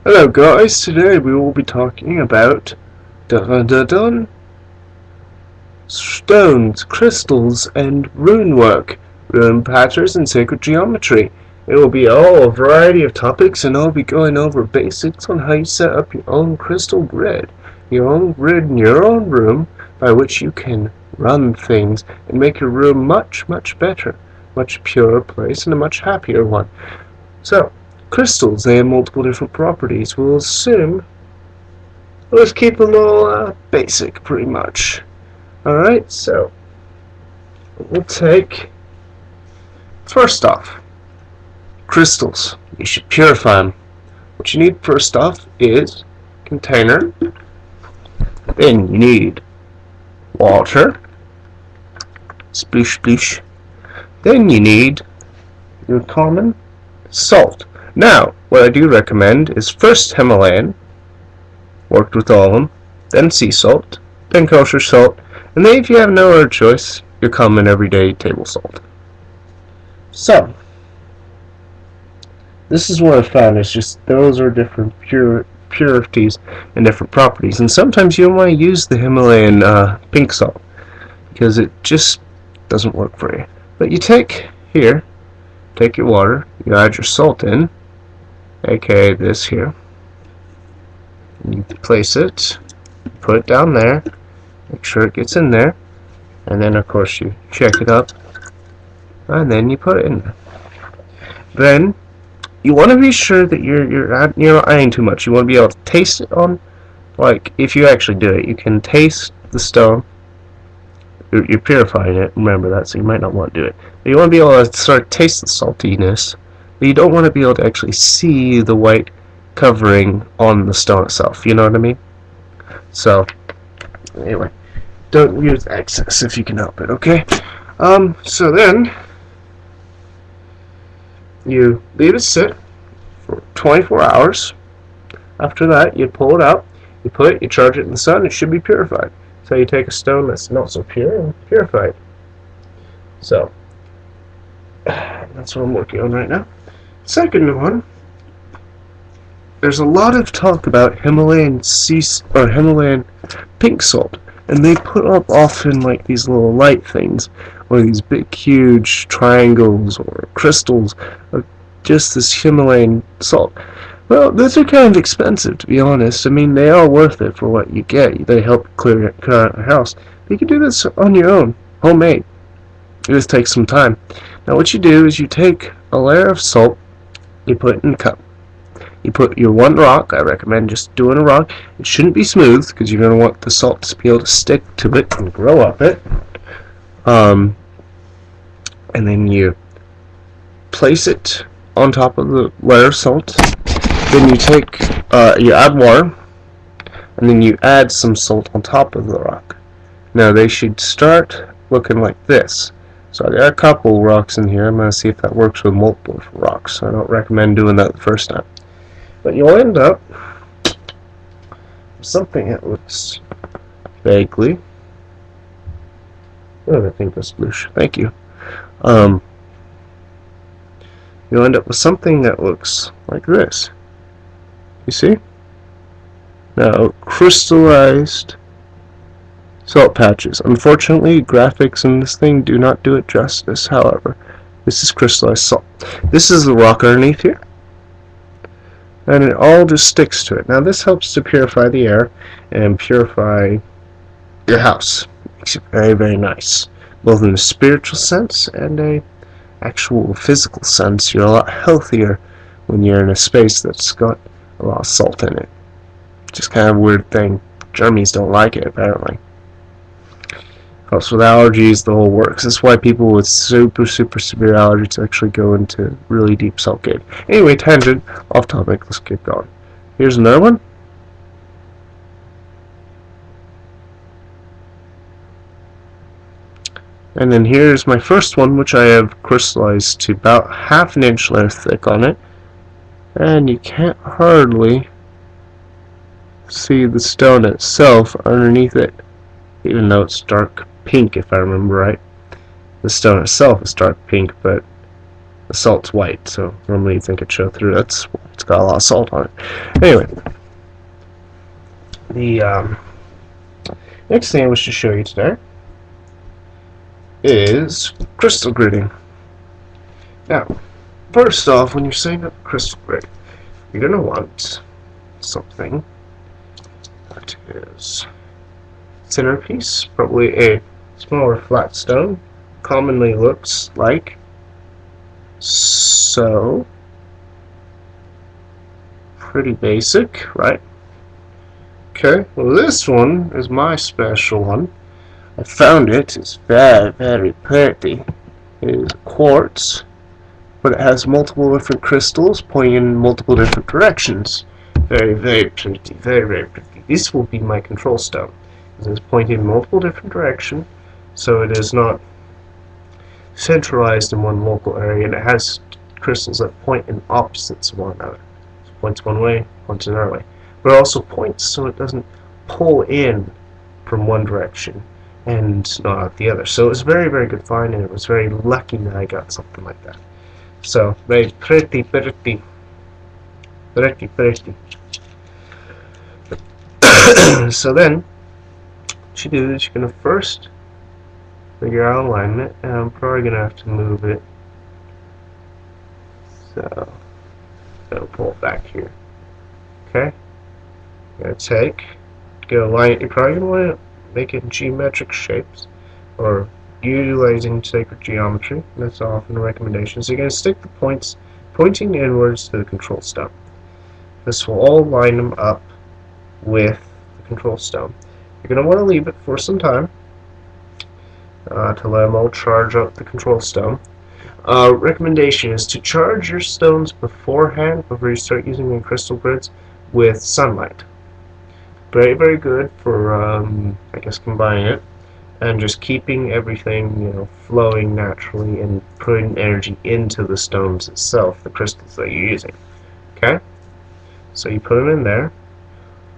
Hello guys, today we will be talking about dun, dun, dun, stones, crystals, and rune work, rune patterns, and sacred geometry. It will be all a variety of topics, and I'll be going over basics on how you set up your own crystal grid in your own room, by which you can run things and make your room much, much better, much purer place, and a much happier one. So, crystals, they have multiple different properties. Let's keep them all basic, pretty much. Alright, so we'll take, first off, crystals. You should purify them. What you need first off is container. Then you need water. Sploosh, sploosh. Then you need your common salt. Now, what I do recommend is first Himalayan, worked with all of them, then sea salt, then kosher salt, and then if you have no other choice, your common everyday table salt. So, this is what I found, is just those are different purities and different properties, and sometimes you want to use the Himalayan pink salt, because it just doesn't work for you. But you take your water, you add your salt in, aka this here. You place it, put it down there, make sure it gets in there, and then of course you check it up, and then you put it in there. Then you want to be sure that you're not adding too much. You want to be able to taste it on, like if you actually do it, you can taste the stone. You're purifying it, remember that, so you might not want to do it. But you want to be able to start to taste the saltiness, but you don't want to be able to actually see the white covering on the stone itself, you know what I mean? So, anyway, don't use excess if you can help it, okay? So then, you leave it sit for 24 hours. After that, you pull it out, you charge it in the sun, it should be purified. So you take a stone that's not so pure and purify it. So, that's what I'm working on right now. Second one, there's a lot of talk about Himalayan Himalayan pink salt, and they put up often like these little light things, or these big huge triangles or crystals of just this Himalayan salt. Well, those are kind of expensive, to be honest. I mean, they are worth it for what you get. They help clear out a house. But you can do this on your own, homemade. It just takes some time. Now, what you do is you take a layer of salt, you put it in a cup. You put your one rock. I recommend just doing a rock. It shouldn't be smooth, because you're going to want the salt to be able to stick to it and grow up it. And then you place it on top of the layer of salt. Then you add water, and then you add some salt on top of the rock. Now they should start looking like this. So I got a couple rocks in here. I'm going to see if that works with multiple rocks. I don't recommend doing that the first time. But you'll end up with something that looks vaguely... Oh, I think that's bluish. Thank you. You'll end up with something that looks like this. You see? Now, crystallized salt patches. Unfortunately, graphics in this thing do not do it justice, however. This is crystallized salt. This is the rock underneath here, and it all just sticks to it. Now, this helps to purify the air and purify your house. Makes it very, very nice, both in a spiritual sense and a actual physical sense. You're a lot healthier when you're in a space that's got a lot of salt in it. Just kind of a weird thing. Germies don't like it, apparently. Helps with allergies, the whole works. That's why people with super severe allergies actually go into really deep salt cave. Anyway, tangent, off topic, let's keep going. Here's another one. And then here's my first one, which I have crystallized to about ½ an inch thick on it. And you can't hardly see the stone itself underneath it, even though it's dark pink, if I remember right. The stone itself is dark pink, but the salt's white, so normally you think it show through. That's It's got a lot of salt on it. Anyway, the next thing I wish to show you today is crystal gridding. Now, first off, when you're setting up a crystal grid, you're going to want something that is centerpiece, probably a smaller flat stone, commonly looks like so. Pretty basic, right? Okay, well this one is my special one. I found it. It's very, very pretty. It is quartz, but it has multiple different crystals pointing in multiple different directions. Very, very pretty. Very, very pretty. This will be my control stone. It is pointing in multiple different directions, so it is not centralized in one local area, and it has crystals that point in opposites of one another. So it points one way, points another way. But it also points so it doesn't pull in from one direction and not out the other. So it was a very, very good find, and it was very lucky that I got something like that. So, very pretty, pretty. Pretty, pretty. So then, what you do is you're going to first figure out alignment, and I'm probably going to have to move it. So, I'll pull it back here. Okay? You're going to take, align it. You're probably going to want to make it in geometric shapes, or utilizing sacred geometry. That's often a recommendation. So you're going to stick the points pointing inwards to the control stone. This will all line them up with the control stone. You're going to want to leave it for some time to let them all charge up the control stone. Recommendation is to charge your stones beforehand, before you start using your crystal grids, with sunlight. Very, very good for, I guess, combining it and just keeping everything, flowing naturally and putting energy into the stones itself, the crystals that you're using. Okay? So you put them in there,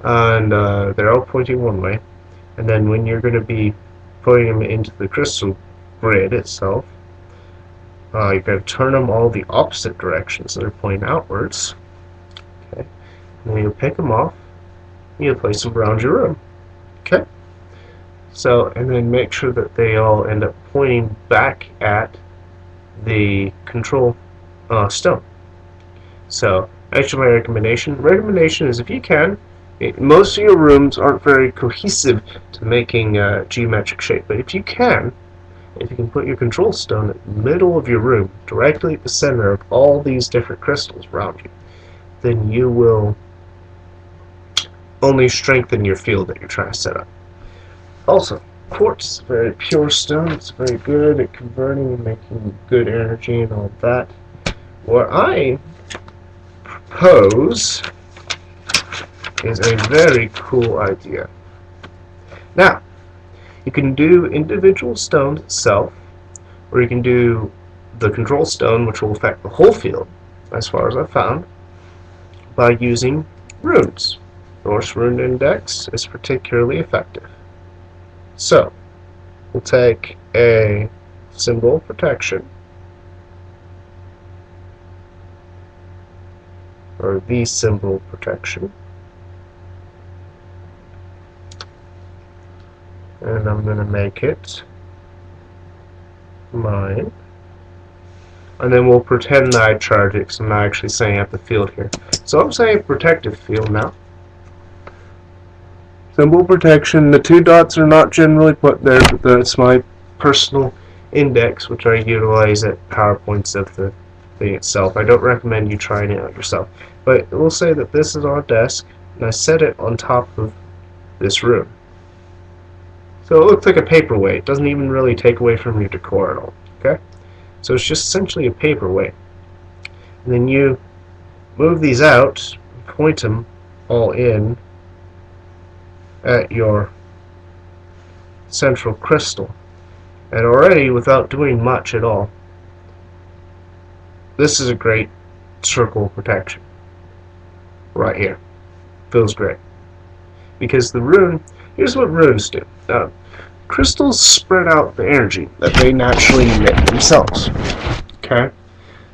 and they're all pointing one way. And then when you're going to be putting them into the crystal grid itself, you're going to turn them all the opposite directions, so they're pointing outwards. Okay? And then you'll pick them off, and you'll place them around your room. Okay? So, and then make sure that they all end up pointing back at the control stone. So, actually my recommendation is, if you can, most of your rooms aren't very cohesive to making a geometric shape, but if you can put your control stone at the middle of your room, directly at the center of all these different crystals around you, then you will only strengthen your field that you're trying to set up. Also, quartz is a very pure stone. It's very good at converting and making good energy and all that. What I propose is a very cool idea. Now, you can do individual stones itself, or you can do the control stone, which will affect the whole field, as far as I've found, by using runes. Norse Rune Index is particularly effective. So, we'll take a symbol of protection, or the symbol of protection, and I'm going to make it mine, and then we'll pretend that I charge it, because I'm not actually setting up the field here. So I'm saying protective field now. Symbol protection. The two dots are not generally put there, but that's my personal index, which I utilize at PowerPoints of the thing itself. I don't recommend you trying it out yourself. But we'll say that this is on a desk, and I set it on top of this room. So it looks like a paperweight. It doesn't even really take away from your decor at all. Okay? So it's just essentially a paperweight. And then you move these out, point them all in at your central crystal. And already, without doing much at all, this is a great circle of protection. Right here. Feels great. Because the rune, here's what runes do. Crystals spread out the energy that they naturally emit themselves. Okay?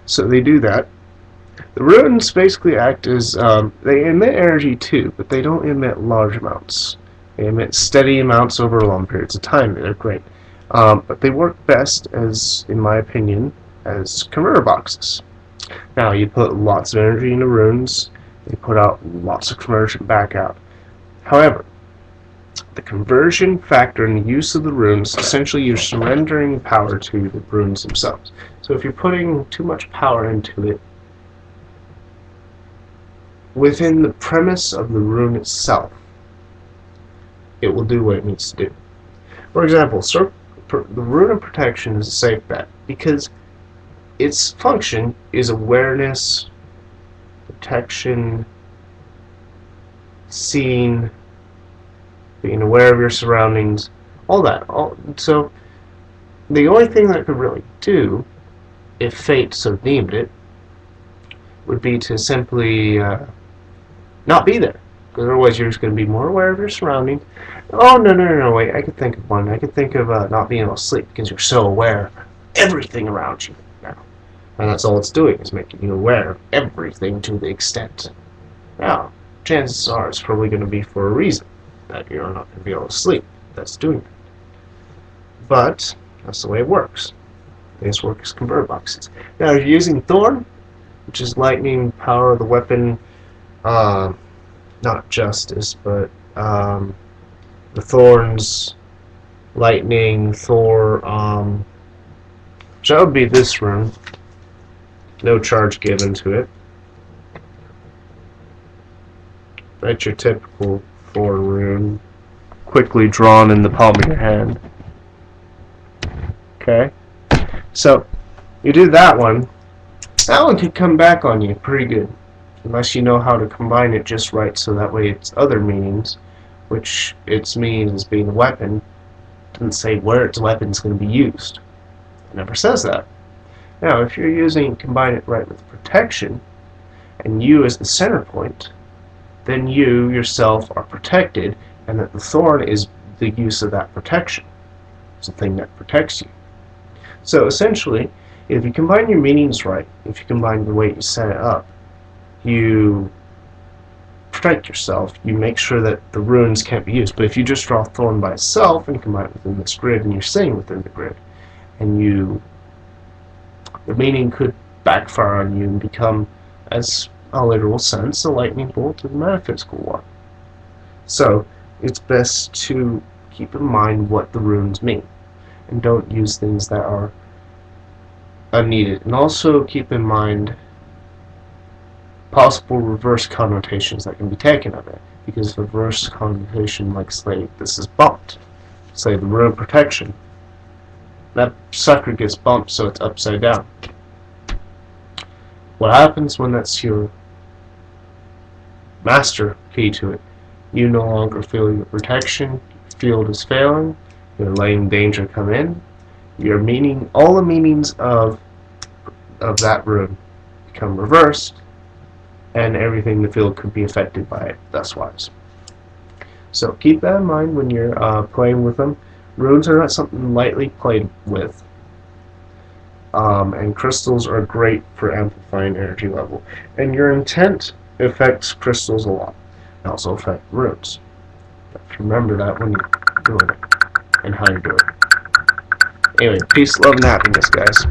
So they do that The runes basically act as, they emit energy too, but they don't emit large amounts. They emit steady amounts over long periods of time. They're great. But they work best as, in my opinion, as converter boxes. Now, you put lots of energy into runes, they put out lots of conversion back out. However, the conversion factor in the use of the runes, essentially you're surrendering power to the runes themselves. So if you're putting too much power into it, within the premise of the rune itself, it will do what it needs to do. For example, the rune of protection is a safe bet because its function is awareness, protection, seeing, being aware of your surroundings, all that. So the only thing that it could really do, if fate so deemed it, would be to simply not be there. Because otherwise you're just going to be more aware of your surroundings. Oh, no, wait, I could think of one. I could think of not being able to sleep because you're so aware of everything around you now. And that's all it's doing, is making you aware of everything to the extent. Now, chances are it's probably going to be for a reason that you're not going to be able to sleep. That's doing it. But that's the way it works. These work as converter boxes. Now, if you're using Thorn, which is lightning power of the weapon, not justice, but the thorns, lightning, Thor, so that would be this rune. No charge given to it. That's your typical Thor rune, quickly drawn in the palm of your hand. Okay, so you do that one. That one could come back on you pretty good, unless you know how to combine it just right, so that way its other meanings, which its means as being a weapon, doesn't say where its weapon is going to be used. It never says that. Now, if you're combine it right with protection, and you as the center point, then you yourself are protected, and that the thorn is the use of that protection. It's the thing that protects you. So essentially, if you combine your meanings right, if you combine the way you set it up, you protect yourself, you make sure that the runes can't be used. But if you just draw Thorn by itself and combine it within this grid, and you're sitting within the grid, and the meaning could backfire on you and become, as a literal sense, a lightning bolt in the metaphysical one. So it's best to keep in mind what the runes mean, and don't use things that are unneeded. And also keep in mind possible reverse connotations that can be taken of it, because the reverse connotation, like say this is bumped, say the rune of protection, that sucker gets bumped so it's upside down. What happens when that's your master key to it? You no longer feel your protection, your field is failing, you're letting danger come in, your meaning, all the meanings of that rune become reversed, and everything in the field could be affected by it, thus wise. So keep that in mind when you're playing with them. Runes are not something lightly played with, and crystals are great for amplifying energy level. And your intent affects crystals a lot, and also affect runes. Remember that when you're doing it, and how you're doing it. Anyway, peace, love, and happiness, guys.